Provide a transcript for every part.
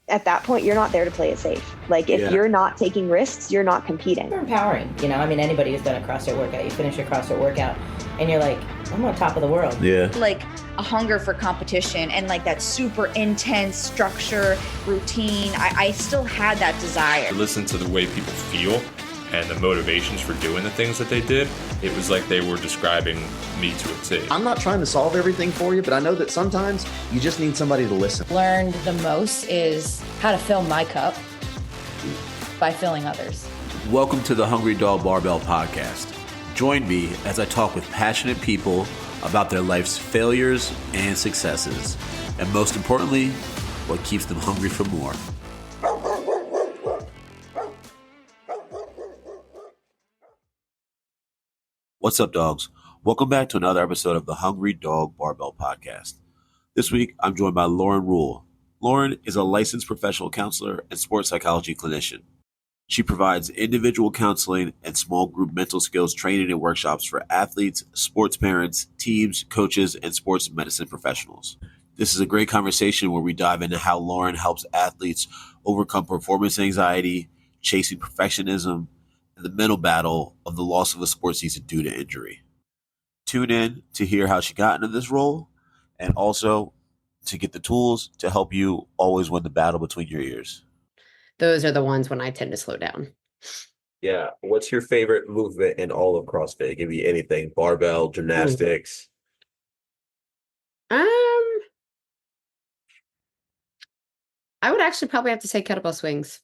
at that point, you're not there to play it safe. Like if you're not taking risks, you're not competing. It's empowering, I mean, anybody who's done a CrossFit workout, you finish your CrossFit workout and you're like, I'm on top of the world. Yeah. Like a hunger for competition and like that super intense structure, routine. I still had that desire. Listen to the way people feel and the motivations for doing the things that they did. It was like they were describing me to a T. I'm not trying to solve everything for you, but I know that sometimes you just need somebody to listen. Learned the most is how to fill my cup by filling others. Welcome to the Hungry Dog Barbell Podcast. Join me as I talk with passionate people about their life's failures and successes, and most importantly, what keeps them hungry for more. What's up, dogs? Welcome back to another episode of the Hungry Dog Barbell Podcast. This week, I'm joined by Lauren Ruhl. Lauren is a licensed professional counselor and sports psychology clinician. She provides individual counseling and small group mental skills training and workshops for athletes, sports parents, teams, coaches, and sports medicine professionals. This is a great conversation where we dive into how Lauren helps athletes overcome performance anxiety, chasing perfectionism, and the mental battle of the loss of a sports season due to injury. Tune in to hear how she got into this role and also to get the tools to help you always win the battle between your ears. Those are the ones when I tend to slow down. Yeah. What's your favorite movement in all of CrossFit? It can be anything, barbell, gymnastics. I would actually probably have to say kettlebell swings.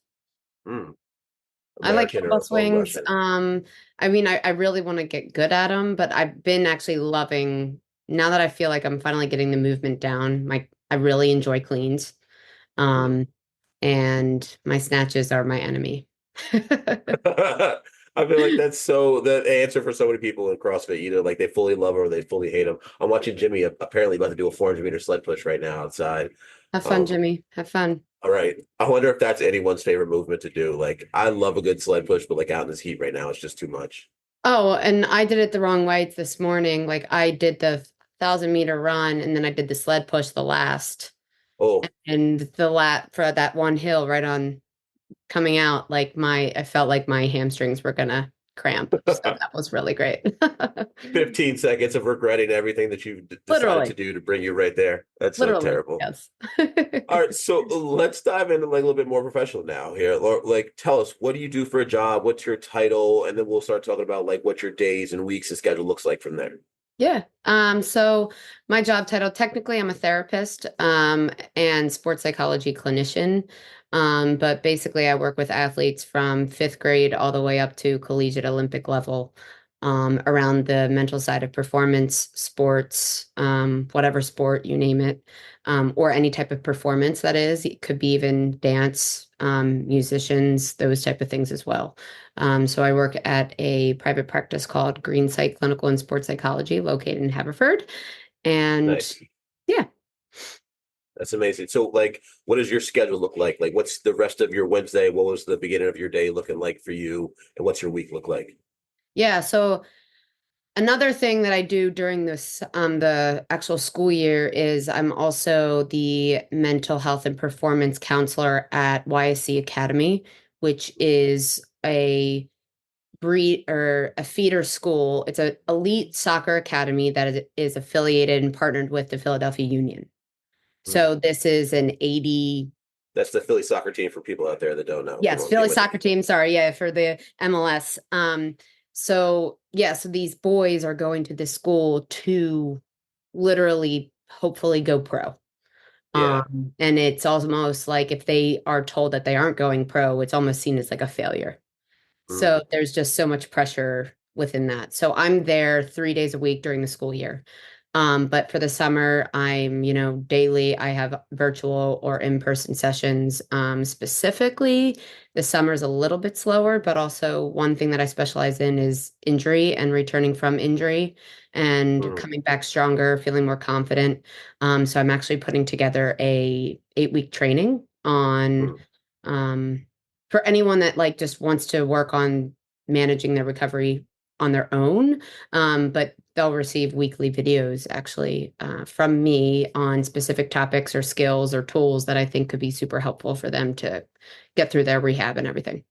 I like kettlebell swings. I mean, I really want to get good at them, but I've been actually loving, now that I feel like I'm finally getting the movement down, I really enjoy cleans. And my snatches are my enemy. I feel like that's the answer for so many people in CrossFit. Either like they fully love them or they fully hate them. I'm watching Jimmy apparently about to do a 400-meter sled push right now outside. Have fun, Jimmy. Have fun. All right. I wonder if that's anyone's favorite movement to do. Like, I love a good sled push, but like out in this heat right now, it's just too much. Oh, and I did it the wrong way this morning. Like I did the 1,000-meter run and then I did the sled push the last. Oh, and the for that one hill right on coming out, I felt like my hamstrings were gonna cramp. So that was really great. 15 seconds of regretting everything that you decided to do to bring you right there. That's so terrible. Yes. All right, so let's dive into like a little bit more professional now here. Like, tell us, what do you do for a job? What's your title? And then we'll start talking about like what your days and weeks and schedule looks like from there. Yeah. So my job title, technically I'm a therapist, and sports psychology clinician. But basically I work with athletes from 5th grade all the way up to collegiate Olympic level, around the mental side of performance, sports, whatever sport, you name it, or any type of performance that is. It could be even dance, musicians, those type of things as well. So I work at a private practice called Green Site Clinical and Sports Psychology located in Haverford. And nice. Yeah. That's amazing. So like, what does your schedule look like? Like, what's the rest of your Wednesday? What was the beginning of your day looking like for you? And what's your week look like? Yeah. So another thing that I do during this, the actual school year is I'm also the mental health and performance counselor at YSC Academy, which is a feeder school. It's an elite soccer academy that is affiliated and partnered with the Philadelphia Union. So this is an 80. That's the Philly soccer team for people out there that don't know. Yes, Philly soccer team. Sorry. Yeah. For the MLS. So these boys are going to this school to literally, hopefully go pro. Yeah. And it's almost like if they are told that they aren't going pro, it's almost seen as like a failure. So there's just so much pressure within that. So I'm there 3 days a week during the school year. But for the summer, I'm, daily, I have virtual or in-person sessions. Specifically, the summer is a little bit slower, but also one thing that I specialize in is injury and returning from injury and coming back stronger, feeling more confident. So I'm actually putting together a 8-week training on, for anyone that just wants to work on managing their recovery on their own, but they'll receive weekly videos actually from me on specific topics or skills or tools that I think could be super helpful for them to get through their rehab and everything.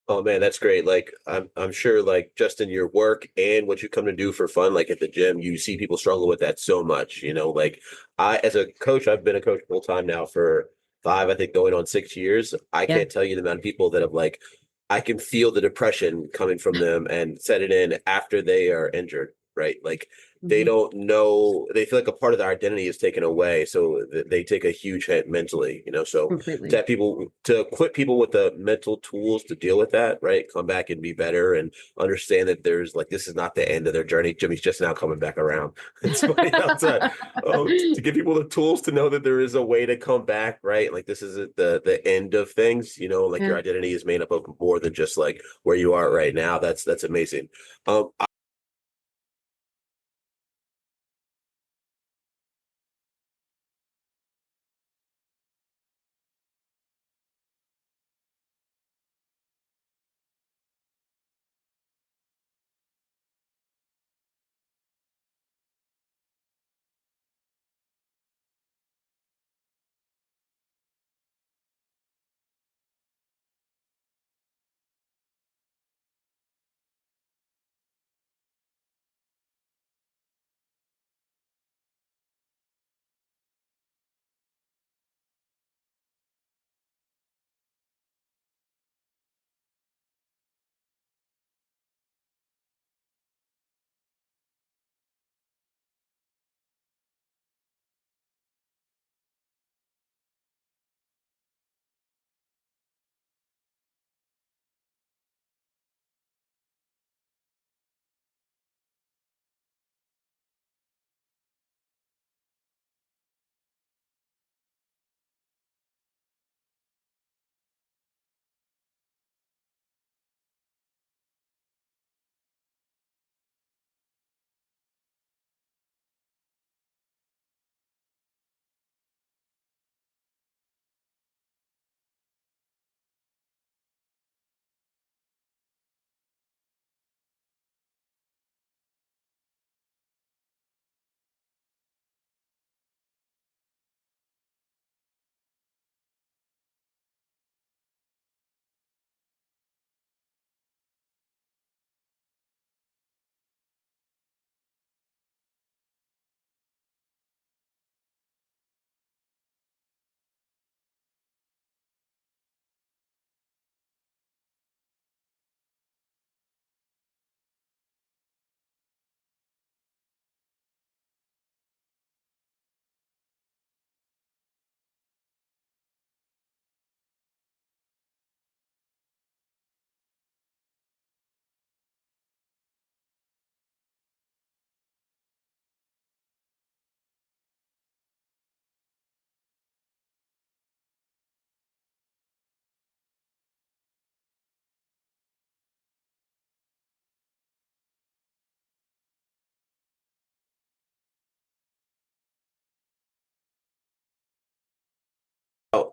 Oh man, that's great. Like I'm sure like just in your work and what you come to do for fun, like at the gym, you see people struggle with that so much, you know, like I, as a coach, I've been a coach full time now for 5, I think going on 6 years. I Yeah. can't tell you the amount of people that have like, I can feel the depression coming from them and set it in after they are injured, right? Like they Mhm. don't know, they feel like a part of their identity is taken away. So they take a huge hit mentally, you know, so to Completely. have people to equip people with the mental tools to deal with that, right? Come back and be better and understand that there's like this is not the end of their journey. Jimmy's just now coming back around. It's funny how to give people the tools to know that there is a way to come back, right? Like this isn't the end of things, you know, like Yeah. your identity is made up of more than just like where you are right now. That's amazing.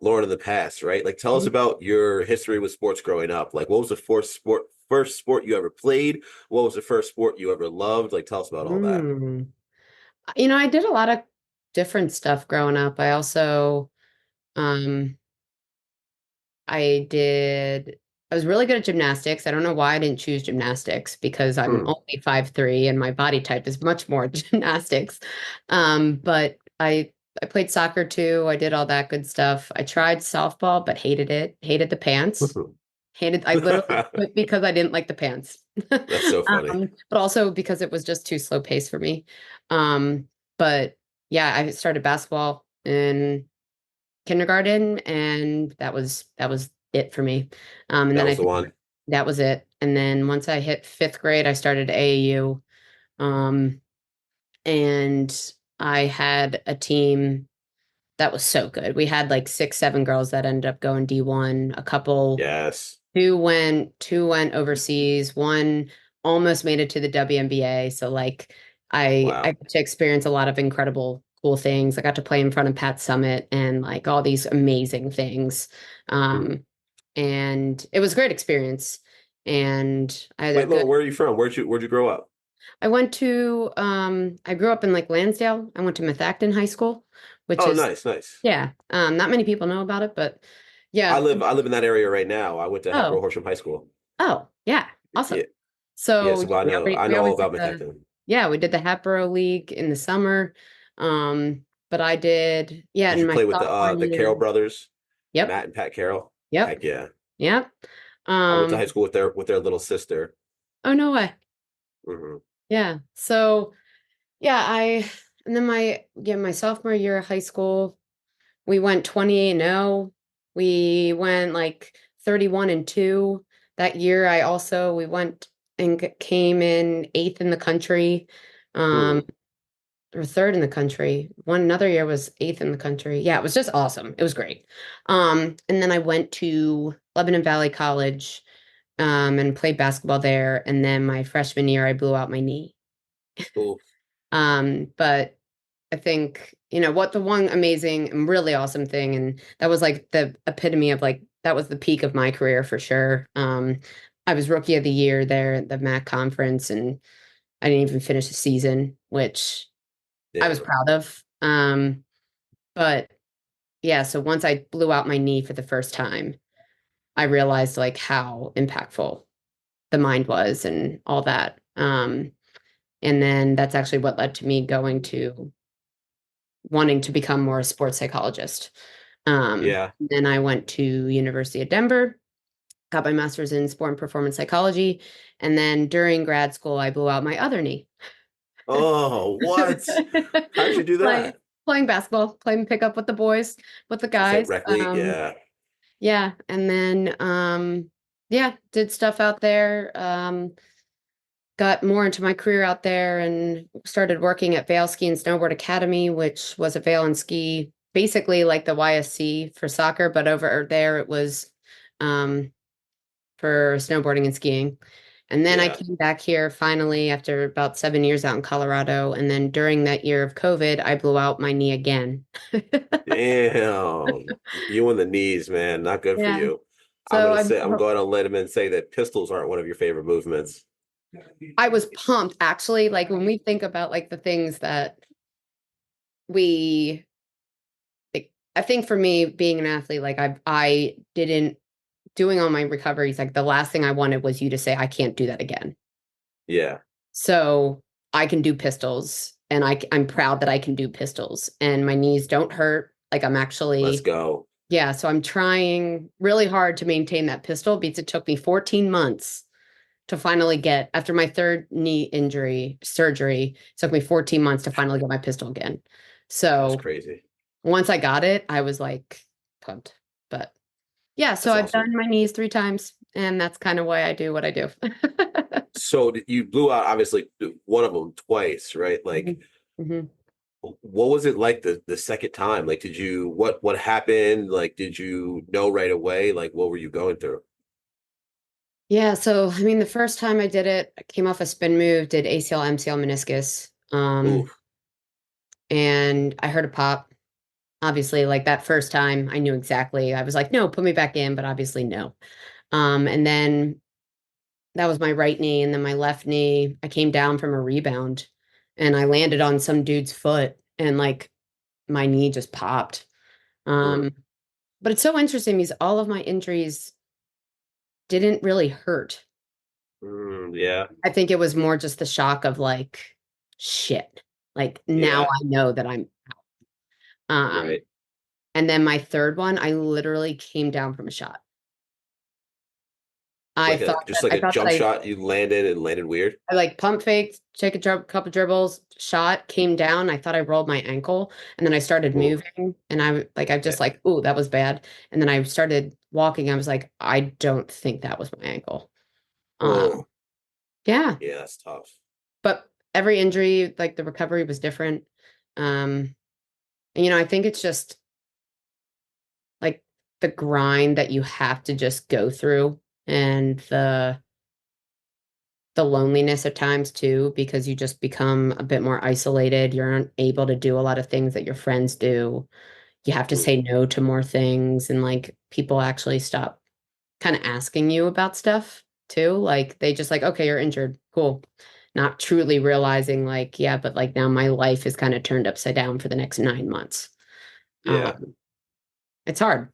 Lauren in the past, right? Like tell us Mhm. about your history with sports growing up. Like what was the first sport you ever played? What was the first sport you ever loved? Like tell us about all that. Mm. I did a lot of different stuff growing up. I also, um, I was really good at gymnastics. I don't know why I didn't choose gymnastics because I'm Hmm. only 5'3" and my body type is much more gymnastics. But I played soccer too. I did all that good stuff. I tried softball, but hated it. Hated the pants. I literally quit because I didn't like the pants. That's so funny. But also because it was just too slow paced for me. Um, but yeah, I started basketball in kindergarten, and that was it for me. And That then I was the think one. that was it. And then once I hit fifth grade, I started AAU. Um, and I had a team that was so good. We had like 6, 7 girls that ended up going D1. A couple, Yes. two went overseas. One almost made it to the WNBA. So like I Wow. got to experience a lot of incredible cool things. I got to play in front of Pat Summit and like all these amazing things. Hmm. And it was a great experience. And I had a Wait, good Lauren, where are you from? Where'd you grow up? I went to I grew up in like Lansdale. I went to Methacton High School, which Oh, is nice. yeah. Not many people know about it, but I yeah. live in that area right now. I went to Hatboro Oh, Horsham High School. oh, yeah. Awesome. Yeah, yeah. So So yeah, I we know all always did about the Manhattan. yeah, we did the Hatboro League in the summer. But I did Did in you my play with sophomore the Carroll year. brothers, Yep. Matt and Pat Carroll? Yep. Heck yeah. Yep. I went to high Um, school with their little sister. oh no way. Hmm. Yeah. So yeah, and then my sophomore year of high school, we went 28-0. We went like 31-2. That year we went and came in 8th in the country. Hmm. Um, or 3rd in the country. One another year was 8th in the country. Yeah, it was just awesome. It was great. And then I went to Lebanon Valley College and played basketball there. And then my freshman year, I blew out my knee. Cool. But I think, what the one amazing and really awesome thing, and that was like the epitome of like, that was the peak of my career for sure. I was rookie of the year there at the MAC conference, and I didn't even finish the season, which I was Yeah. proud of. But yeah, so once I blew out my knee for the first time, I realized like how impactful the mind was and all that. And then that's actually what led to me going to wanting to become more a sports psychologist. Yeah. Then I went to University of Denver, got my master's in sport and performance psychology, and then during grad school, I blew out my other knee. Oh, what? How'd you do Play, that? playing basketball, playing pickup with the boys, with the Was that guys. rec league? Yeah. Yeah, and then yeah, did stuff out there. Got more into my career out there and started working at Vail Ski and Snowboard Academy, which was a Vail and Ski, basically like the YSC for soccer, but over there it was um, for snowboarding and skiing. And then I Yeah. came back here finally after about 7 years out in Colorado. And then during that year of COVID, I blew out my knee again. Damn. You and the knees, man. Not good for Yeah. you. So I'm going to let him in say that pistols aren't one of your favorite movements. I was pumped actually. Like when we think about like the things that we, like, I think for me being an athlete, like I didn't doing all my recoveries. Like the last thing I wanted was you to say, I can't do that again. Yeah. So I can do pistols and I'm proud that I can do pistols and my knees don't hurt. Like I'm Let's actually, go. yeah. So I'm trying really hard to maintain that pistol because it took me 14 months to finally get, after my third knee injury surgery, it took me 14 months to finally get my pistol again. That's So crazy. once I got it, I was like pumped. But yeah, so That's I've awesome. done my knees 3 times and that's kind of why I do what I do. So you blew out obviously one of them twice, right? Like, Mm-hmm. what was it like the second time? Like, what happened? Like, did you know right away? Like, what were you going through? Yeah, so I mean, the first time I did it, I came off a spin move, did ACL, MCL, meniscus, Oof. and I heard a pop. Obviously, like that first time, I knew exactly. I was like, no, put me back in, but obviously no. And then that was my right knee, and then my left knee, I came down from a rebound, and I landed on some dude's foot, and like my knee just popped. Mm, Um, but it's so interesting because all of my injuries didn't really hurt. yeah. I think it was more just the shock of like, shit. Like now Yeah. I know that I'm Right. and then my third one, I literally came down from a shot. Just like I a thought that jump shot, you landed weird. I like pump faked, take a couple dribbles, shot, came down. I thought I rolled my ankle and then I started Oof. moving and I just Yeah. like, ooh, that was bad. And then I started walking. I was like, I don't think that was my ankle. Oh, Yeah. yeah, that's tough. But every injury, like the recovery was different. And I think it's just like the grind that you have to just go through and the loneliness at times too, because you just become a bit more isolated. You're unable to do a lot of things that your friends do. You have to Mm, say no to more things, and like people actually stop kind of asking you about stuff too. Like they just like, okay, you're injured. Cool. not truly realizing like, yeah, but like now my life is kind of turned upside down for the next 9 months. Yeah. It's hard.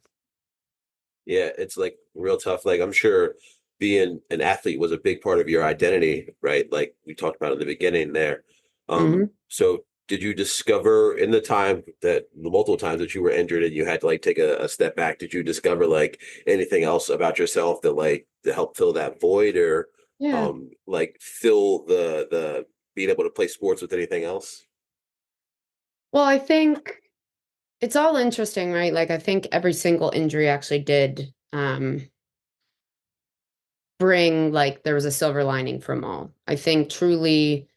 Yeah, it's like real tough. Like I'm sure being an athlete was a big part of your identity, right? Like we talked about in the beginning there. Hmm. So did you discover in the time that the multiple times that you were injured and you had to like take a step back, did you discover like anything else about yourself that like to help fill that void or Yeah. like fill the being able to play sports with anything else? Well, I think it's all interesting, right? Like I think every single injury actually did bring like there was a silver lining from all. I think truly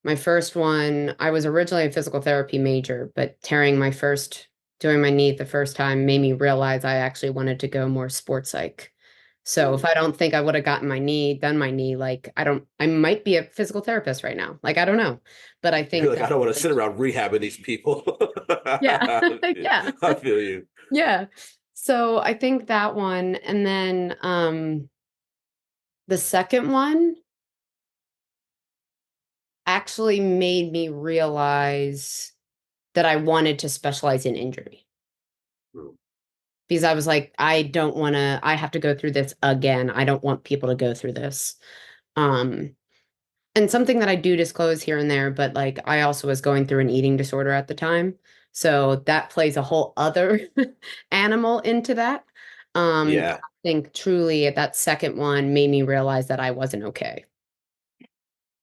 my first one, I was originally a physical therapy major, but doing my knee the first time made me realize I actually wanted to go more sports psych. So if I don't think I would have done my knee, like I might be a physical therapist right now. Like I don't know, but I You're think like, I that, don't want to sit around rehabbing these people. yeah, yeah, I feel you. yeah. So I think that one, and then the second one actually made me realize that I wanted to specialize in injury. Hmm. Because I was like, I have to go through this again. I don't want people to go through this. Um, and something that I do disclose here and there, but like I also was going through an eating disorder at the time. So that plays a whole other animal into that. Yeah. I think truly that second one made me realize that I wasn't okay.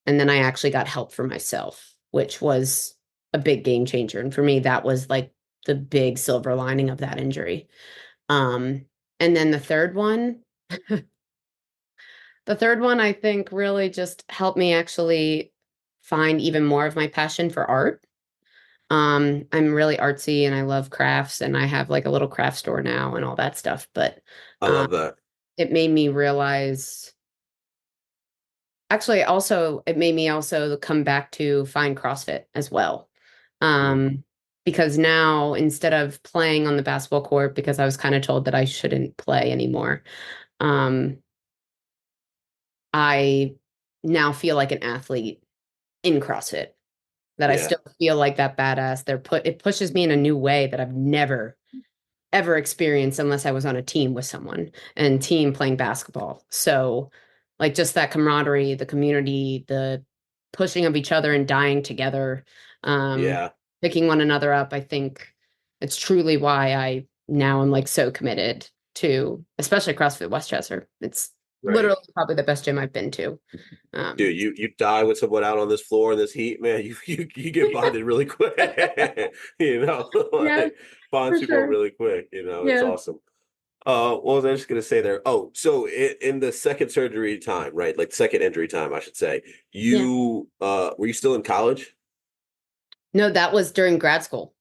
And then I actually got help for myself, which was a big game changer. And for me, that was like the big silver lining of that injury. Um, and then the third one, I think really just helped me actually find even more of my passion for art. I'm really artsy and I love crafts and I have like a little craft store now and all that stuff. But I um, love that. it made me realize, actually, also, it made me also come back to find CrossFit as well. Mm. Um, because now instead of playing on the basketball court, because I was kind of told that I shouldn't play anymore, um, I now feel like an athlete in CrossFit, that I Yeah. still feel like that badass. It pushes me in a new way that I've never ever experienced unless I was on a team with someone and team playing basketball. So like just that camaraderie, the community, the pushing of each other and dying together, um, Yeah. picking one another up, I think it's truly why I now am like so committed to, especially CrossFit Westchester. It's Right. literally probably the best gym I've been to. Dude, you die with someone out on this floor in this heat, man. You get bonded really quick. You know, Yeah, like bond for people sure. really quick. You know, it's Yeah. awesome. What was I just gonna say there? Oh, so in the second surgery time, right? Like second injury time, I should say. Yeah. You were you still in college? No, that was during grad school.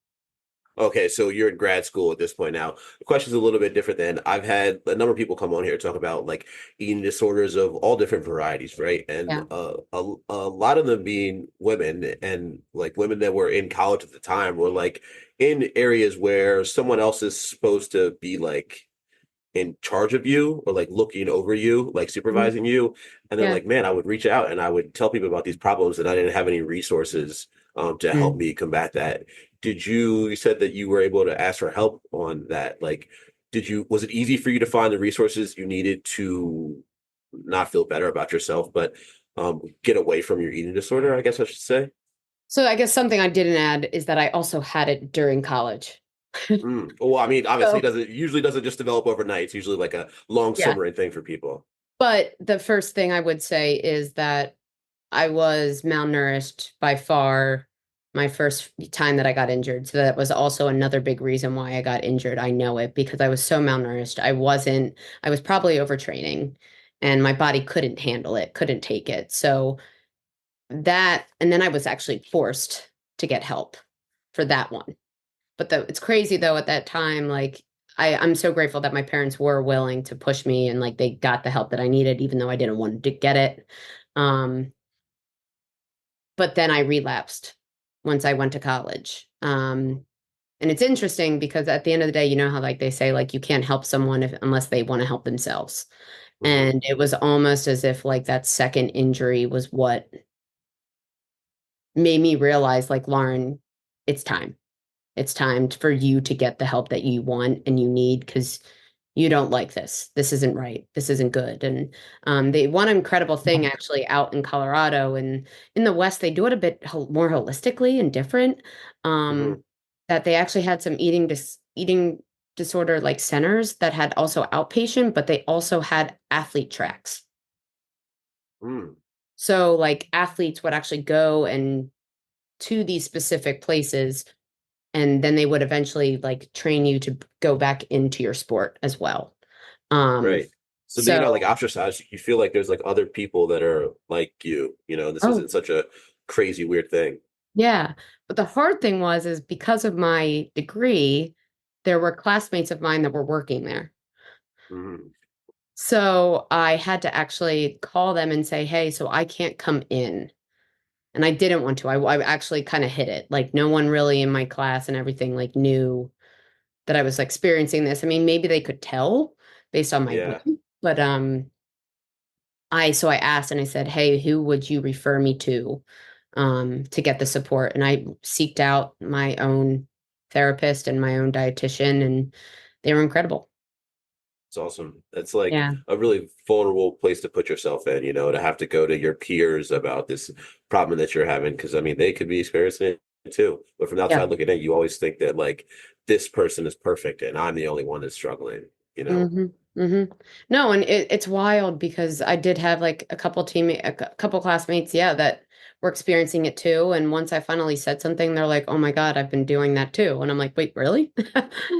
Okay, so you're in grad school at this point now. The question's a little bit different than I've had a number of people come on here talk about like eating disorders of all different varieties, right? And Yeah. a lot of them being women and like women that were in college at the time were like in areas where someone else is supposed to be like in charge of you or like looking over you, like Mhm. supervising you. And then Yeah. like, man, I would reach out and I would tell people about these problems and I didn't have any resources to help Mm. me combat that. You said that you were able to ask for help on that. Like, was it easy for you to find the resources you needed to not feel better about yourself, but get away from your eating disorder, I guess I should say? So I guess something I didn't add is that I also had it during college. Mm. Well, I mean, obviously, So it doesn't usually doesn't just develop overnight. It's usually like a long yeah. simmering thing for people. But the first thing I would say is that I was malnourished by far my first time that I got injured. So that was also another big reason why I got injured. I know it because I was so malnourished. I was probably overtraining and my body couldn't handle it, couldn't take it. So and then I was actually forced to get help for that one. But it's crazy though at that time, like I'm so grateful that my parents were willing to push me and like they got the help that I needed, even though I didn't want to get it. Um, but then I relapsed once I went to college. And it's interesting because at the end of the day, you know how like they say like you can't help someone unless they want to help themselves. Mhm. And it was almost as if like that second injury was what made me realize, like, Lauren, it's time. It's time for you to get the help that you want and you need, because you don't like this. This isn't right. This isn't good. And they one incredible thing actually out in Colorado and in the West, they do it a bit more holistically and different. Hmm. That they actually had some eating disorder like centers that had also outpatient, but they also had athlete tracks. Mm. So like athletes would actually go and to these specific places, and then they would eventually like train you to go back into your sport as well. Um, Right. So then you're not like so ostracized. You feel like there's like other people that are like you know, this oh isn't such a crazy weird thing. yeah, but the hard thing is because of my degree, there were classmates of mine that were working there. Hmm. So I had to actually call them and say, hey, so I can't come in. And I didn't want to. I actually kind of hid it. Like no one really in my class and everything like knew that I was experiencing this. I mean, maybe they could tell based on my Yeah. weight, but I asked and I said, "Hey, who would you refer me to get the support?" And I seeked out my own therapist and my own dietitian, and they were incredible. It's awesome. It's like Yeah. a really vulnerable place to put yourself in, you know, to have to go to your peers about this problem that you're having. Cause I mean, they could be experiencing it too. But from the Yeah. outside looking in, you always think that like this person is perfect and I'm the only one that's struggling, you know? Hmm. Hmm. No, and it's wild because I did have like a couple classmates, yeah, that were experiencing it too. And once I finally said something, they're like, "Oh my God, I've been doing that too." And I'm like, "Wait, really?"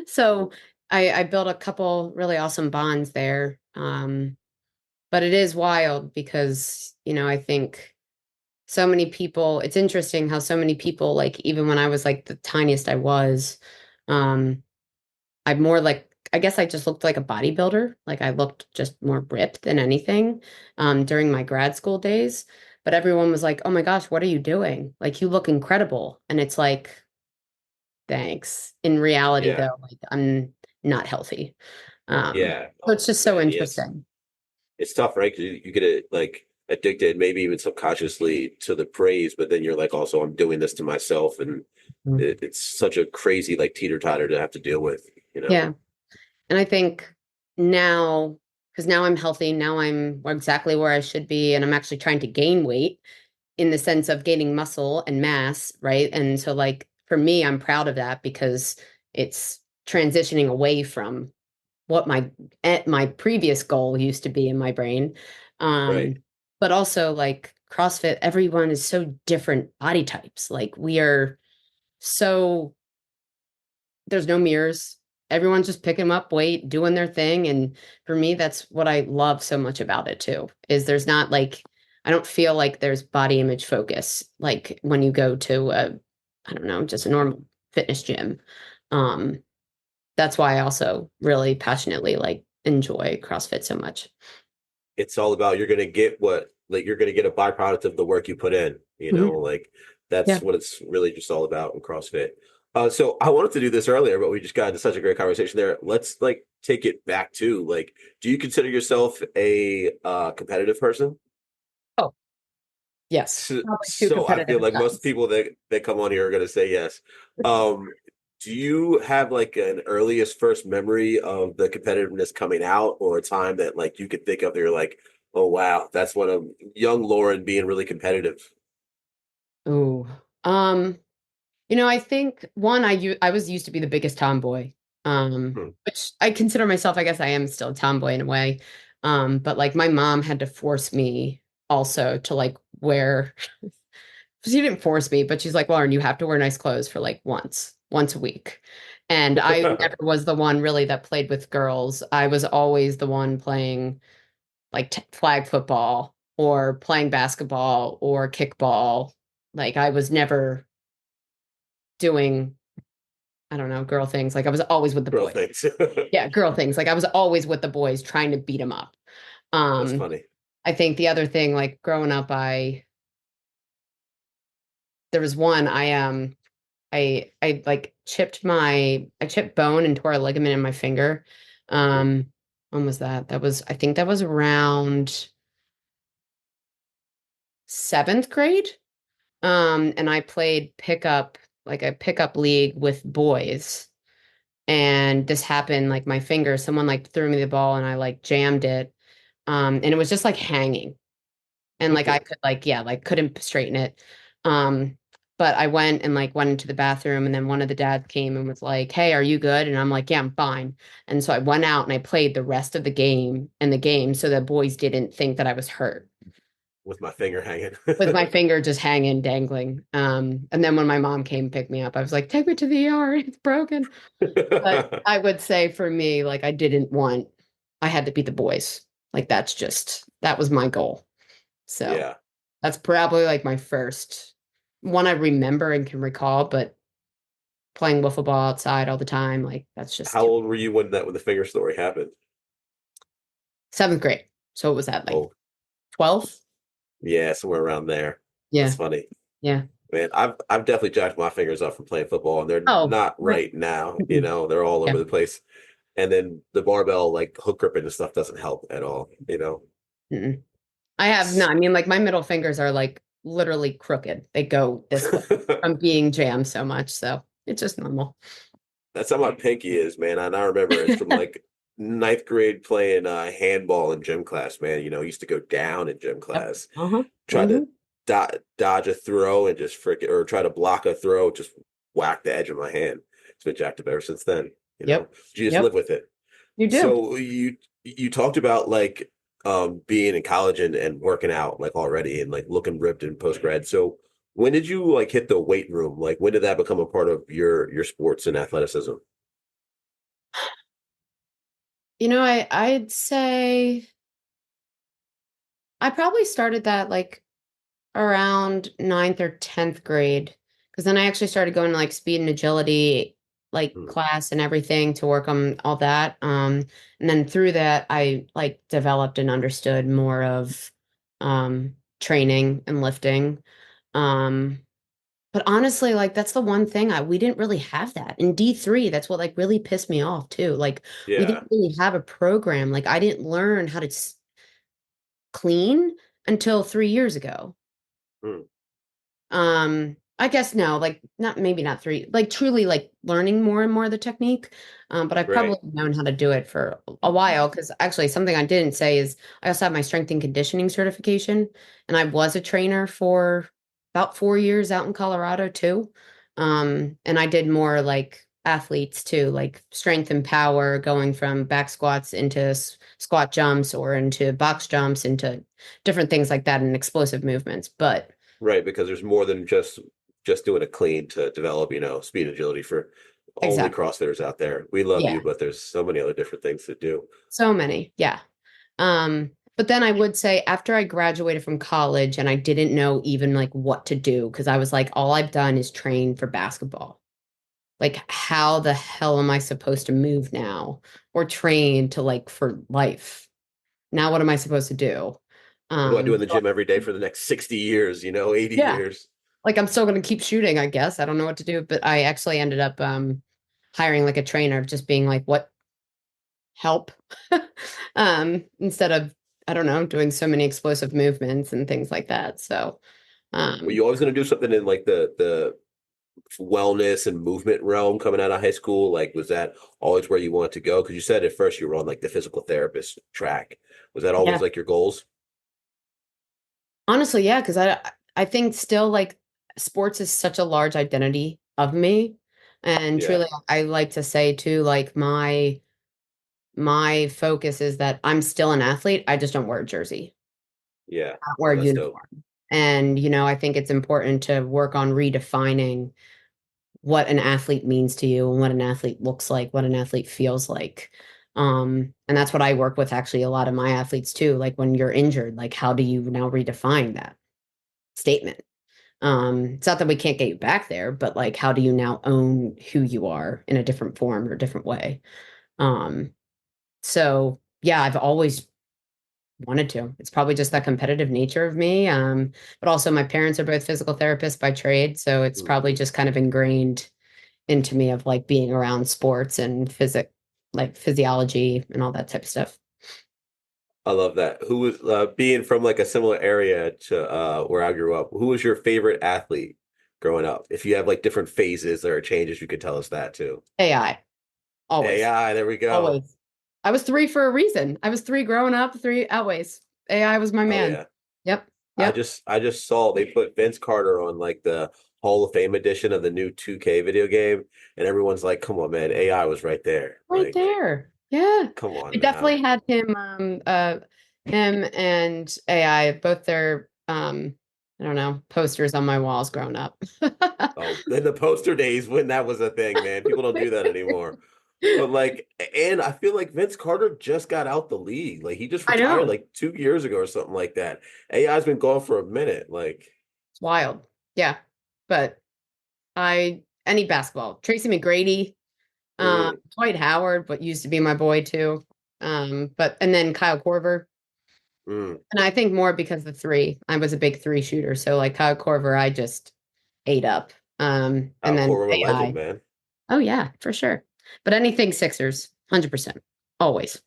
So I built a couple really awesome bonds there. But it is wild because, I think so many people, it's interesting how so many people, like even when I was like the tiniest I was, um, I'm more like, I guess I just looked like a bodybuilder. Like I looked just more ripped than anything during my grad school days. But everyone was like, "Oh my gosh, what are you doing? Like you look incredible." And it's like, thanks. In reality, Yeah. though, like I'm not healthy. Yeah. So it's Oh just so man. Yes. interesting. It's tough, right? Because you get it like addicted, maybe even subconsciously to the praise, but then you're like, also, I'm doing this to myself. And Mhm. it's such a crazy like teeter totter to have to deal with, you know? Yeah. And I think now, because now I'm healthy, now I'm exactly where I should be, and I'm actually trying to gain weight in the sense of gaining muscle and mass, right? And so, like, for me, I'm proud of that because it's transitioning away from what my previous goal used to be in my brain. Right. But also, like, CrossFit, everyone is so different body types. Like, we are so there's no mirrors. Everyone's just picking up weight, doing their thing. And for me, that's what I love so much about it too, is there's not like, I don't feel like there's body image focus. Like when you go to I don't know, just a normal fitness gym. Um, that's why I also really passionately like enjoy CrossFit so much. It's all about you're gonna get what like you're gonna get a byproduct of the work you put in, you know, Mhm. like that's Yeah. what it's really just all about in CrossFit. So I wanted to do this earlier, but we just got into such a great conversation there. Let's like take it back to like, do you consider yourself a competitive person? Oh, yes. So, Probably too so I competitive feel at like most times. people that come on here are gonna say yes. Um, do you have like an earliest first memory of the competitiveness coming out, or a time that like you could think of that you're like, oh wow, that's when a young Lauren being really competitive. Ooh. I think one, I was used to be the biggest tomboy, Hmm. which I consider myself, I guess I am still a tomboy in a way. But like my mom had to force me also to like wear, she didn't force me, but she's like, Lauren, you have to wear nice clothes for like once a week. And I never was the one really that played with girls. I was always the one playing like flag football or playing basketball or kickball. Like I was never doing, I don't know, girl things. Like I was always with the Girl boys. things. Yeah, girl things. Like I was always with the boys trying to beat them up. That's Um, funny. I think the other thing, like growing up, there was one, I like I chipped bone and tore a ligament in my finger. Um, when was that? I think that was around seventh grade. And I played pickup, like a pickup league with boys. And this happened, like my finger, someone like threw me the ball and I like jammed it. And it was just like hanging. And like I Okay. could like, yeah, like couldn't straighten it. Um, but I went and like went into the bathroom, and then one of the dads came and was like, "Hey, are you good?" And I'm like, "Yeah, I'm fine." And so I went out and I played the rest of the game and the game so that boys didn't think that I was hurt With my finger hanging. with my finger just hanging, dangling. And then when my mom came and picked me up, I was like, "Take me to the ER, it's broken." But I would say for me, like I had to beat the boys. Like that was my goal. So Yeah. that's probably like my first one I remember and can recall, but playing wiffle ball outside all the time, like that's just How old were you when the finger story happened? seventh grade. So what was that, like Oh, 12th? yeah, somewhere around there. Yeah. That's funny. Yeah. Man, I've definitely jacked my fingers up from playing football, and they're Oh, not right. right now. Mm-mm. They're all Yeah. over the place. And then the barbell, like hook gripping and stuff, doesn't help at all. Mm-mm. I have no, I mean, like my middle fingers are like literally crooked. They go this way from being jammed so much. So it's just normal. That's how my pinky is, man. And I remember it's from like ninth grade playing handball in gym class, man. I used to go down in gym Yep. class, Uh-huh. try to dodge a throw and just or try to block a throw, just whack the edge of my hand. It's been jacked up ever since then. Yep. You just Yep. live with it. You do. So you talked about like being in college and working out like already and like looking ripped in post grad. So when did you like hit the weight room? Like when did that become a part of your sports and athleticism? I'd say I probably started that like around ninth or 10th grade. Because then I actually started going to like speed and agility like Mm. class and everything to work on all that. And then through that I like developed and understood more of training and lifting. Um but honestly, like that's the one thing we didn't really have that. In D3, that's what like really pissed me off too. Like we Yeah. didn't really have a program. Like I didn't learn how to clean until 3 years ago. Mm. I guess no, like not maybe not three, like truly like learning more and more of the technique. But I've Right. probably known how to do it for a while because actually something I didn't say is I also have my strength and conditioning certification, and I was a trainer for about 4 years out in Colorado too. And I did more like athletes too, like strength and power, going from back squats into squat jumps or into box jumps into different things like that and explosive movements. But Right, because there's more than just doing a clean to develop, speed and agility for only exactly. CrossFitters out there. We love Yeah. you, but there's so many other different things to do. So many. Yeah. But then I would say after I graduated from college and I didn't know even like what to do because I was like, all I've done is train for basketball. Like, how the hell am I supposed to move now or train to like for life? Now, what am I supposed to do? What do I do in the So, gym every day for the next 60 years, 80 yeah, years? like I'm still going to keep shooting, I guess. I don't know what to do, but I actually ended up hiring like a trainer, just being like, what help? Instead of, I don't know, doing so many explosive movements and things like that. So, Were you always going to do something in like the wellness and movement realm coming out of high school? Like, was that always where you wanted to go? Because you said at first you were on like the physical therapist track. Was that always yeah, like your goals? honestly, yeah, because I think still like sports is such a large identity of me. And Yeah, truly, I like to say too, like my focus is that I'm still an athlete. I just don't wear a jersey, yeah. not wear Oh, a that's dope. uniform. And, I think it's important to work on redefining what an athlete means to you and what an athlete looks like, what an athlete feels like. And that's what I work with actually a lot of my athletes too. Like when you're injured, like how do you now redefine that statement? It's not that we can't get you back there, but like how do you now own who you are in a different form or different way? Um, so yeah, I've always wanted to. It's probably just that competitive nature of me. But also my parents are both physical therapists by trade, so it's probably Mhm. just kind of ingrained into me of like being around sports and physiology and all that type of stuff. I love that. Who was being from like a similar area to where I grew up? Who was your favorite athlete growing up? If you have like different phases or changes, you could tell us that too. AI, always, AI, there we go. always. I was three for a reason. I was three growing up, three always. AI was my Oh man. yeah. Yep. I Yep. just I just saw they put Vince Carter on like the Hall of Fame edition of the new 2K video game, and everyone's like, "Come on, man, AI was right there." Right Like, there. Yeah. come I on now. definitely had him and AI, both their I don't know, posters on my walls growing up. Oh, in the poster days when that was a thing, man. People don't do that anymore. But like, and I feel like Vince Carter just got out the league. Like he just I retired know. like 2 years ago or something like that. AI's been gone for a minute. Like, It's wild. Yeah. But any basketball. Tracy McGrady, mm, Dwight Howard, what used to be my boy too. And then Kyle Korver. mm. And I think more because the three. I was a big three shooter. So like Kyle Korver, I just ate up. And Al then Cora, a legend, AI. man. Oh yeah, for sure. But anything Sixers, 100%. Always.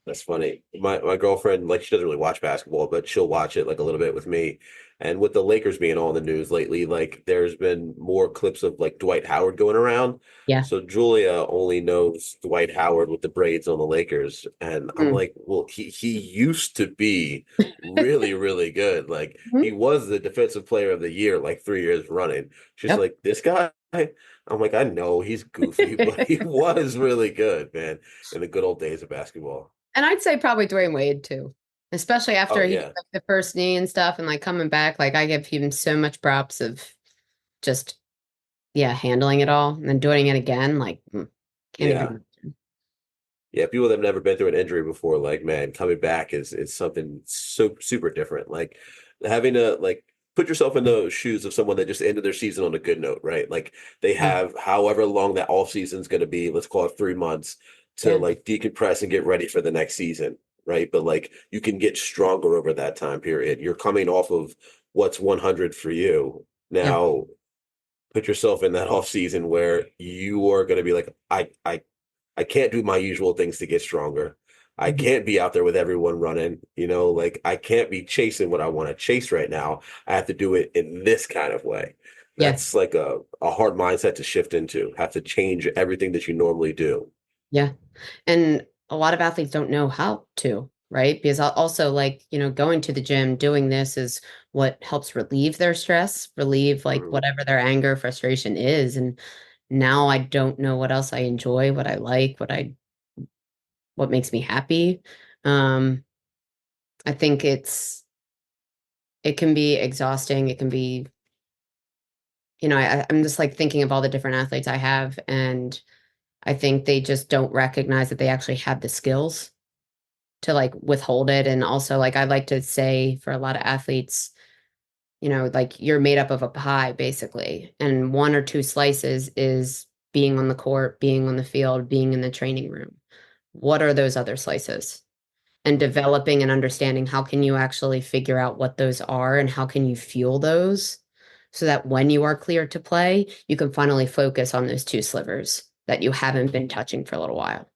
That's funny. My girlfriend, like, she doesn't really watch basketball, but she'll watch it like a little bit with me. And with the Lakers being all in the news lately, like there's been more clips of like Dwight Howard going around. Yeah. So Julia only knows Dwight Howard with the braids on the Lakers. And I'm Mm. like, well, he used to be really, really good. Like he Mhm. was the defensive player of the year like 3 years running. She's Yep. like, this guy. I'm like, I know he's goofy, but he was really good, man, in the good old days of basketball. And I'd say probably Dwayne Wade too, especially after Oh he did yeah. like the first knee and stuff and like coming back. Like I give him so much props of just, yeah, handling it all and then doing it again. Like, can't Yeah. even. Yeah. People that have never been through an injury before, like, man, coming back is something so super different. Like having to like put yourself in the shoes of someone that just ended their season on a good note, right? Like they Yeah. have however long that off season is going to be, let's call it 3 months to Yeah. like decompress and get ready for the next season, right? But like you can get stronger over that time period. You're coming off of what's 100 for you. Yeah. Now put yourself in that off season where you are going to be like, I can't do my usual things to get stronger. I Mhm. can't be out there with everyone running, like I can't be chasing what I want to chase right now. I have to do it in this kind of way. Yeah. That's like a hard mindset to shift into, have to change everything that you normally do. Yeah. And a lot of athletes don't know how to, right? Because also, like, going to the gym, doing this is what helps relieve their stress, relieve like Mhm. whatever their anger, frustration is. And now I don't know what else I enjoy, what I like, what makes me happy. Um, I think it can be exhausting. It can be, I'm just like thinking of all the different athletes I have, and I think they just don't recognize that they actually have the skills to like withhold it. And also, like I like to say for a lot of athletes, like you're made up of a pie basically, and one or two slices is being on the court, being on the field, being in the training room. What are those other slices? And developing and understanding how can you actually figure out what those are and how can you fuel those so that when you are clear to play, you can finally focus on those two slivers that you haven't been touching for a little while.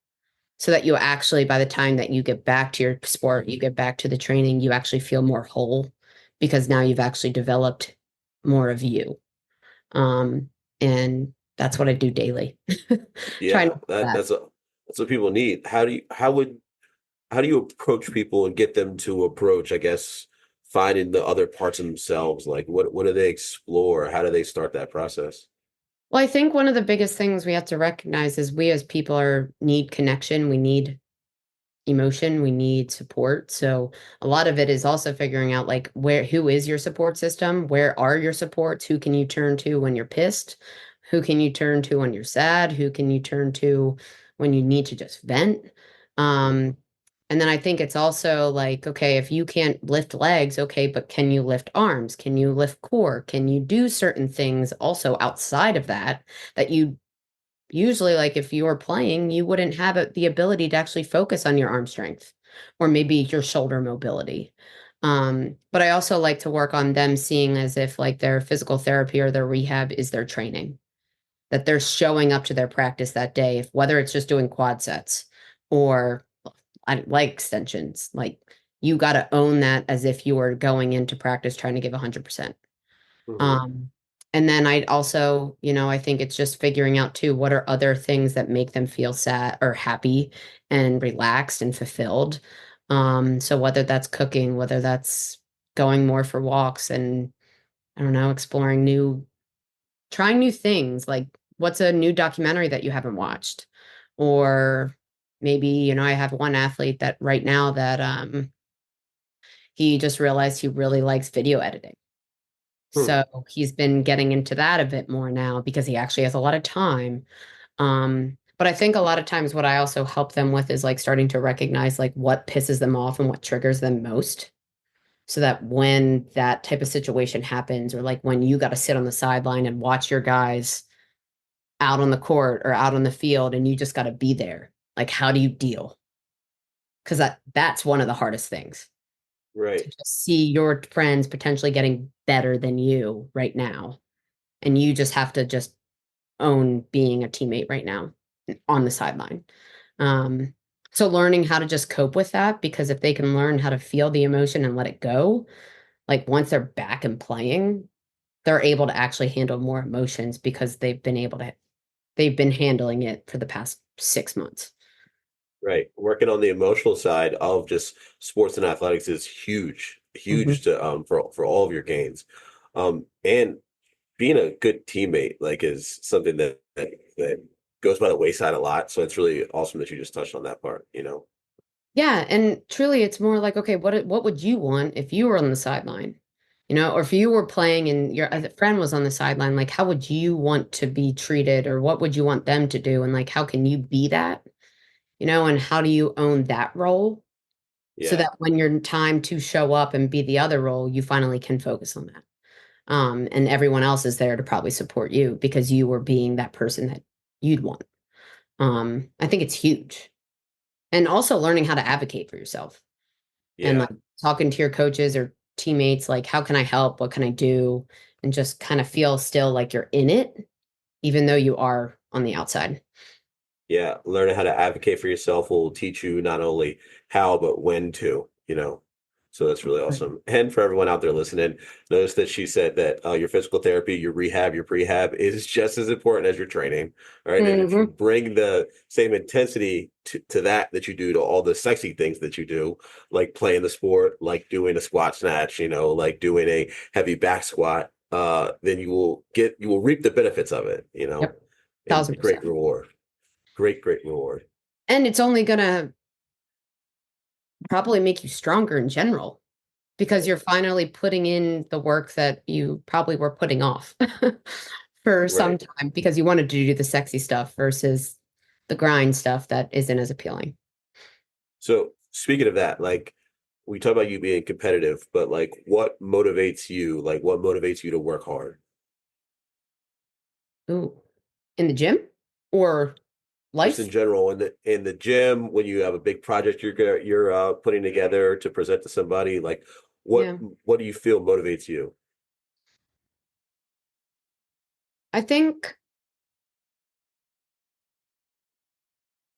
So that you actually, by the time that you get back to your sport, you get back to the training, you actually feel more whole because now you've actually developed more of you. And that's what I do daily. Trying Yeah, to do that that. that's what people need. How do you approach people and get them to approach, I guess, finding the other parts of themselves? Like what do they explore? How do they start that process? Well, I think one of the biggest things we have to recognize is we as people need connection. We need emotion. We need support. So a lot of it is also figuring out like who is your support system? Where are your supports? Who can you turn to when you're pissed? Who can you turn to when you're sad? Who can you turn to when you need to just vent? Um, and then I think it's also like, okay, if you can't lift legs, okay, but can you lift arms? Can you lift core? Can you do certain things also outside of that you usually, like if you were playing, you wouldn't have the ability to actually focus on your arm strength or maybe your shoulder mobility. But I also like to work on them seeing as if like their physical therapy or their rehab is their training, that they're showing up to their practice that day, if whether it's just doing quad sets or I like extensions, like you got to own that as if you were going into practice trying to give 100%. Um, and then I also, I think it's just figuring out too, what are other things that make them feel sad or happy and relaxed and fulfilled. So whether that's cooking, whether that's going more for walks and I don't know, trying new things, like what's a new documentary that you haven't watched? Or maybe, I have one athlete that right now that he just realized he really likes video editing. So he's been getting into that a bit more now because he actually has a lot of time. But I think a lot of times what I also help them with is like starting to recognize like what pisses them off and what triggers them most. So that when that type of situation happens, or like when you got to sit on the sideline and watch your guys out on the court or out on the field and you just got to be there, like how do you deal? Because that's one of the hardest things. Right. To just see your friends potentially getting better than you right now. And you just have to just own being a teammate right now on the sideline. So learning how to just cope with that, because if they can learn how to feel the emotion and let it go, like once they're back and playing, they're able to actually handle more emotions because they've been handling it for the past 6 months. Right. Working on the emotional side of just sports and athletics is huge to for all of your gains. And being a good teammate like is something that goes by the wayside a lot. So it's really awesome that you just touched on that part, Yeah, and truly it's more like, okay, what would you want if you were on the sideline? Or if you were playing and your other friend was on the sideline, like how would you want to be treated, or what would you want them to do, and like how can you be that? And how do you own that role so Yeah. that when you're time to show up and be the other role, you finally can focus on that. And everyone else is there to probably support you because you were being that person that you'd want. I think it's huge. And also learning how to advocate for yourself and Yeah. like talking to your coaches or teammates, like, how can I help? What can I do? And just kind of feel still like you're in it, even though you are on the outside. Yeah. Learning how to advocate for yourself will teach you not only how, but when to. So that's really awesome. And for everyone out there listening, notice that she said that your physical therapy, your rehab, your prehab is just as important as your training. All right. And if you bring the same intensity to that you do to all the sexy things that you do, like playing the sport, like doing a squat snatch, like doing a heavy back squat, then you will reap the benefits of it, Yep. and 1000%. great reward. Great reward. And it's only going to probably make you stronger in general because you're finally putting in the work that you probably were putting off for some time because you wanted to do the sexy stuff versus the grind stuff that isn't as appealing. So speaking of that, like we talk about you being competitive, but like what motivates you? Like what motivates you to work hard? Ooh, in the gym or Just life? in general, in the gym, when you have a big project you're putting together to present to somebody, like Yeah. what do you feel motivates you? I think,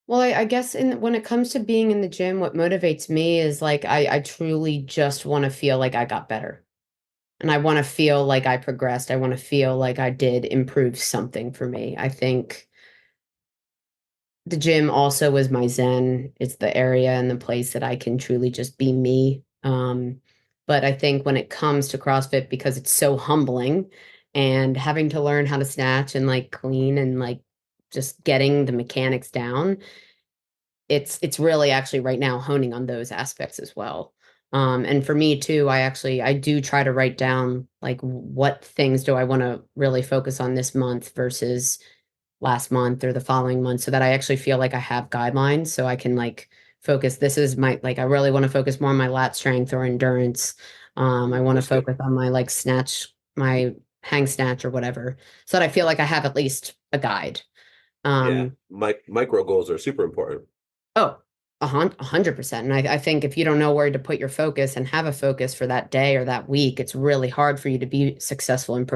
well, I guess when it comes to being in the gym, what motivates me is like I truly just want to feel like I got better. And I want to feel like I progressed. I want to feel like I did improve something for me. I think the gym also is my zen. It's the area and the place that I can truly just be me. But I think when it comes to CrossFit, because it's so humbling and having to learn how to snatch and like clean and like just getting the mechanics down, it's really actually right now honing on those aspects as well. And for me too, I do try to write down like what things do I want to really focus on this month versus last month or the following month so that I actually feel like I have guidelines so I can like focus. This is my, like, I really want to focus more on my lat strength or endurance. I want to That's good. focus on my like snatch, my hang snatch or whatever, so that I feel like I have at least a guide. Yeah. Micro goals are super important. Oh, 100%. And I think if you don't know where to put your focus and have a focus for that day or that week, it's really hard for you to be successful and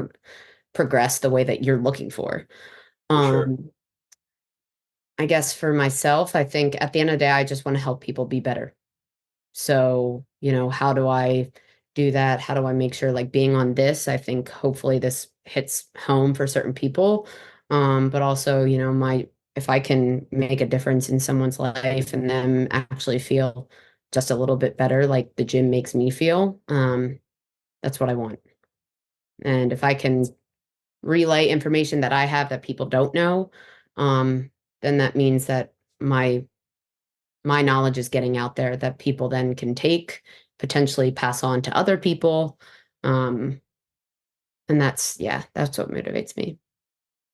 progress the way that you're looking for. For sure. I guess for myself, I think at the end of the day, I just want to help people be better. So, how do I do that? How do I make sure like being on this, I think hopefully this hits home for certain people. But also, if I can make a difference in someone's life and them actually feel just a little bit better, like the gym makes me feel, that's what I want. And if I can relay information that I have that people don't know, then that means that my knowledge is getting out there that people then can take, potentially pass on to other people. Um, and that's what motivates me.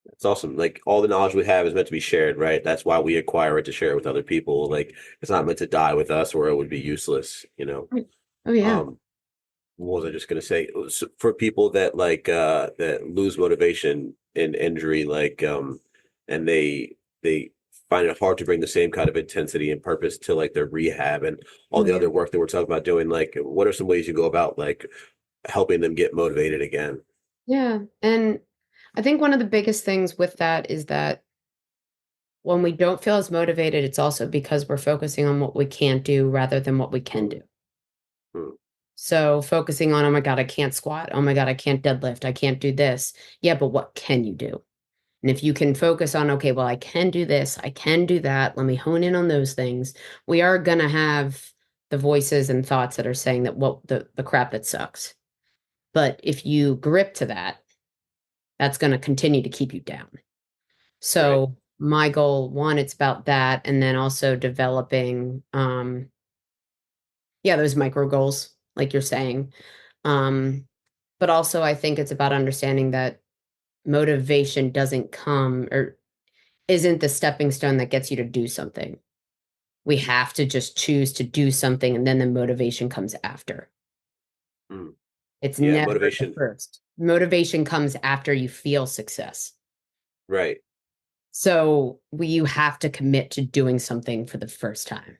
It's awesome. Like all the knowledge we have is meant to be shared, right? That's why we acquire it to share it with other people. Like it's not meant to die with us or it would be useless, you know. Right. Oh yeah. What was I just gonna say? For people that that lose motivation in injury, and they find it hard to bring the same kind of intensity and purpose to like their rehab and all Oh the yeah. other work that we're talking about doing, like what are some ways you go about like helping them get motivated again? Yeah. And I think one of the biggest things with that is that when we don't feel as motivated, it's also because we're focusing on what we can't do rather than what we can do. Hmm. So focusing on, oh my God, I can't squat. Oh my God, I can't deadlift. I can't do this. Yeah, but what can you do? And if you can focus on, okay, well, I can do this, I can do that, let me hone in on those things, we are going to have the voices and thoughts that are saying that, well, the crap that sucks. But if you grip to that, that's going to continue to keep you down. Right. So my goal, one, it's about that. And then also developing, those micro goals, like you're saying. Um, but also I think it's about understanding that motivation doesn't come or isn't the stepping stone that gets you to do something. We have to just choose to do something and then the motivation comes after. Hmm. It's Yeah, never the motivation. first. Motivation comes after you feel success. Right. So you have to commit to doing something for the first time,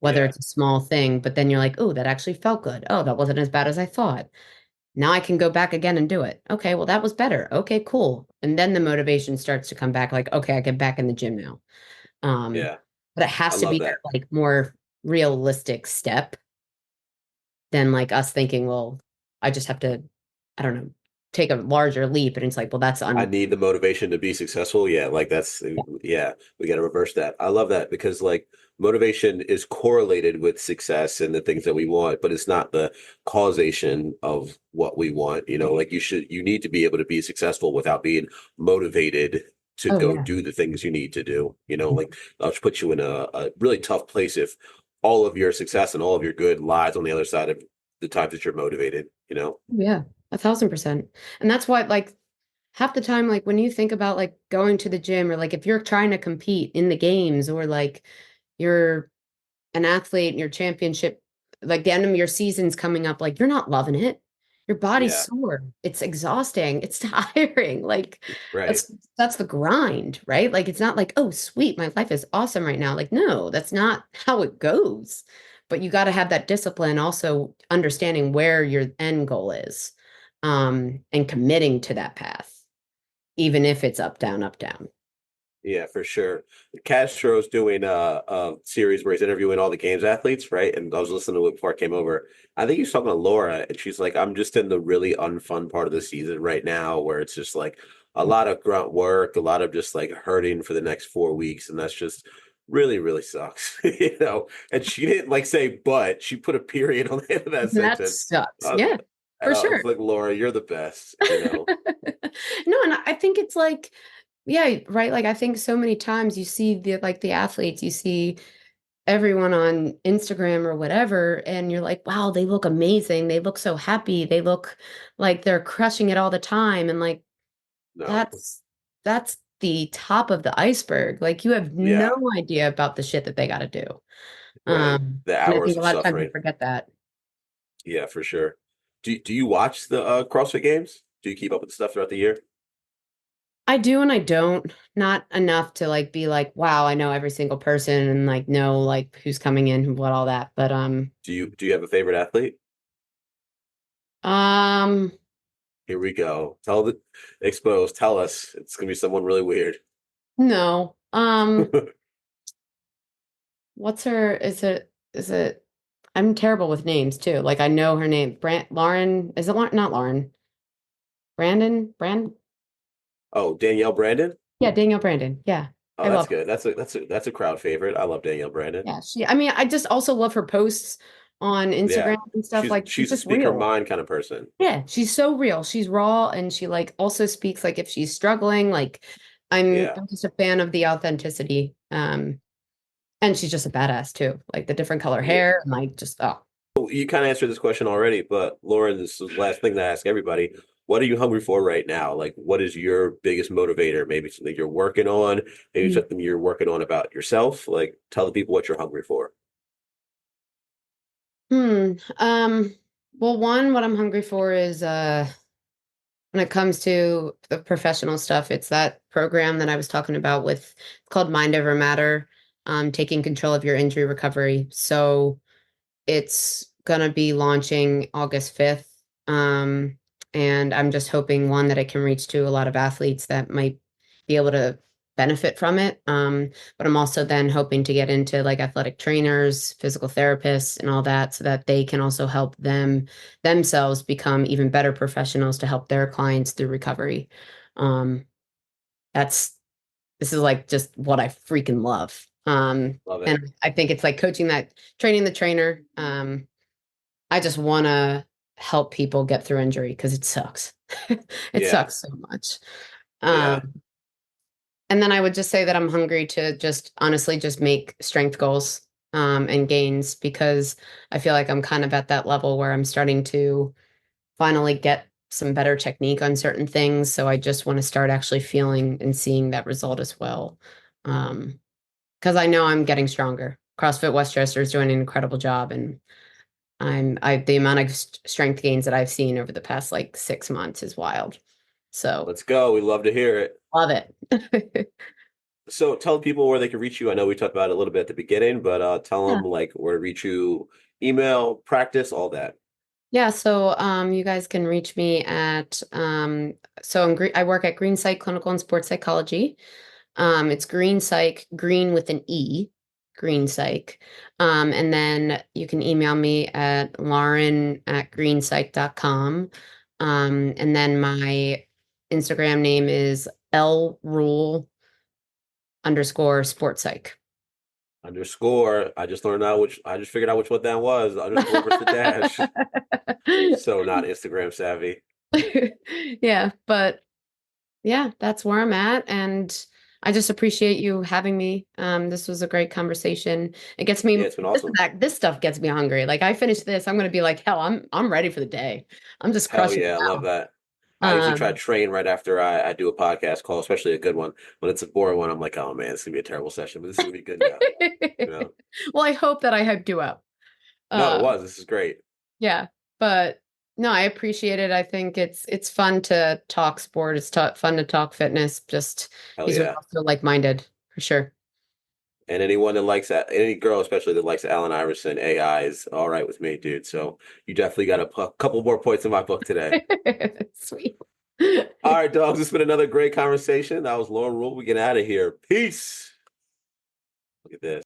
whether Yeah. it's a small thing, but then you're like, oh, that actually felt good. Oh, that wasn't as bad as I thought. Now I can go back again and do it. Okay, well, that was better. Okay, cool. And then the motivation starts to come back like, okay, I get back in the gym now. Um, Yeah. but it I has to love be that that. like more realistic step than like us thinking, well, I just have to, I don't know, take a larger leap. And it's like, well, that's I need the motivation to be successful. Yeah, like that's yeah, we got to reverse that. I love that because like motivation is correlated with success and the things that we want, but it's not the causation of what we want. You know, like you need to be able to be successful without being motivated to Oh go yeah. do the things you need to do. You know, like I'll just put you in a really tough place if all of your success and all of your good lies on the other side of the times that you're motivated, you know? Yeah, 1,000%. And that's why like half the time, like when you think about like going to the gym or like if you're trying to compete in the games or like you're an athlete and your championship, like the end of your season's coming up, like you're not loving it. Your body's Yeah, sore. It's exhausting. It's tiring. Like right. that's the grind, right? Like it's not like, oh, sweet, my life is awesome right now. Like, no, that's not how it goes. But you got to have that discipline, also understanding where your end goal is, and committing to that path, even if it's up, down, up, down. Yeah, for sure. Castro's doing a series where he's interviewing all the games athletes, right? And I was listening to it before I came over. I think he's talking to Laura, and she's like, "I'm just in the really unfun part of the season right now, where it's just like a lot of grunt work, a lot of just like hurting for the next 4 weeks, and that's just really, really sucks, you know." And she didn't like say, but she put a period on the end of that That sentence. sucks. Uh, Yeah, and for I sure. was like, "Laura, you're the best," you know. No, and I think it's like, yeah, right. Like I think so many times you see the athletes, you see everyone on Instagram or whatever, and you're like, wow, they look amazing. They look so happy. They look like they're crushing it all the time. And like No, that's the top of the iceberg. Like you have no yeah, idea about the shit that they gotta do. right. The And I think hours a of lot of times we suffering. forget that. Yeah, for sure. Do you watch the CrossFit games? Do you keep up with stuff throughout the year? I do and I don't. Not enough to like be like, wow, I know every single person and like know like who's coming in, what all that. But Do you have a favorite athlete? um Here we go. Tell us. It's gonna be someone really weird. no. What's her is it I'm terrible with names too. Like I know her name. Lauren, is it Lauren? Not Lauren. Brandon? Oh, Danielle Brandon. Yeah, Danielle Brandon. Yeah. Oh, I that's love her. good. That's a crowd favorite. I love Danielle Brandon. Yeah, I mean, I just also love her posts on Yeah, Instagram and stuff. Like she's she's a just speak her real. mind kind of person. Yeah, she's so real. She's raw and she like also speaks like if she's struggling. Like Yeah. I'm just a fan of the authenticity. And she's just a badass too. Like the different color Yeah. hair and like just oh. You kind of answered this question already, but Lauren, this is the last thing to ask everybody. What are you hungry for right now? Like, what is your biggest motivator? Maybe something you're working on, maybe something you're working on about yourself. Like, tell the people what you're hungry for. Hmm. Well, one, what I'm hungry for is when it comes to the professional stuff, it's that program that I was talking about with it's called Mind Over Matter, taking control of your injury recovery. So it's gonna be launching August 5th. And I'm just hoping one that I can reach to a lot of athletes that might be able to benefit from it. But I'm also then hoping to get into like athletic trainers, physical therapists, and all that so that they can also help themselves become even better professionals to help their clients through recovery. Um, that's this is like just what I freaking love. Love it. And I think it's like training the trainer. I just want to help people get through injury because it sucks. It Yeah. sucks so much. Yeah. And then I would just say that I'm hungry to just honestly just make strength goals and gains because I feel like I'm kind of at that level where I'm starting to finally get some better technique on certain things. So I just want to start actually feeling and seeing that result as well. Because I know I'm getting stronger. CrossFit Westchester is doing an incredible job, and the amount of strength gains that I've seen over the past like 6 months is wild. So Let's go. We love to hear it. love it. So tell people where they can reach you. I know we talked about it a little bit at the beginning, but tell Yeah. them like where to reach you, email, practice, all that. Yeah, so you guys can reach me at I work at Green Psych Clinical and Sports Psychology. It's Green Psych, green with an E, Green Psych. And then you can email me at lauren@greenpsych.com. And then my Instagram name is Ruhl_sports psych. Underscore. I just figured out which one that was. Underscore versus the dash. So not Instagram savvy. Yeah, but yeah, that's where I'm at. And I just appreciate you having me. This was a great conversation. It gets me, Yeah, it's been awesome. this stuff gets me hungry. Like I finish this, I'm gonna be like, hell, I'm ready for the day. I'm just Hell crushing yeah, it I love now. that. I usually try to Um, train right after I do a podcast call, especially a good one. When it's a boring one, I'm like, oh man, it's gonna be a terrible session, but this is gonna be good now. You know? well, I hope that I hyped you up. No, it Uh, was. This is great. yeah, but no, I appreciate it. I think it's fun to talk sport. It's fun to talk fitness. Just Hell because we're yeah. also like-minded for sure. And anyone that likes that, any girl especially that likes Allen Iverson, AI is all right with me, dude. So you definitely got a couple more points in my book today. Sweet. All right, dogs. It's been another great conversation. That was Lauren Ruhl. We get out of here. Peace. Look at this.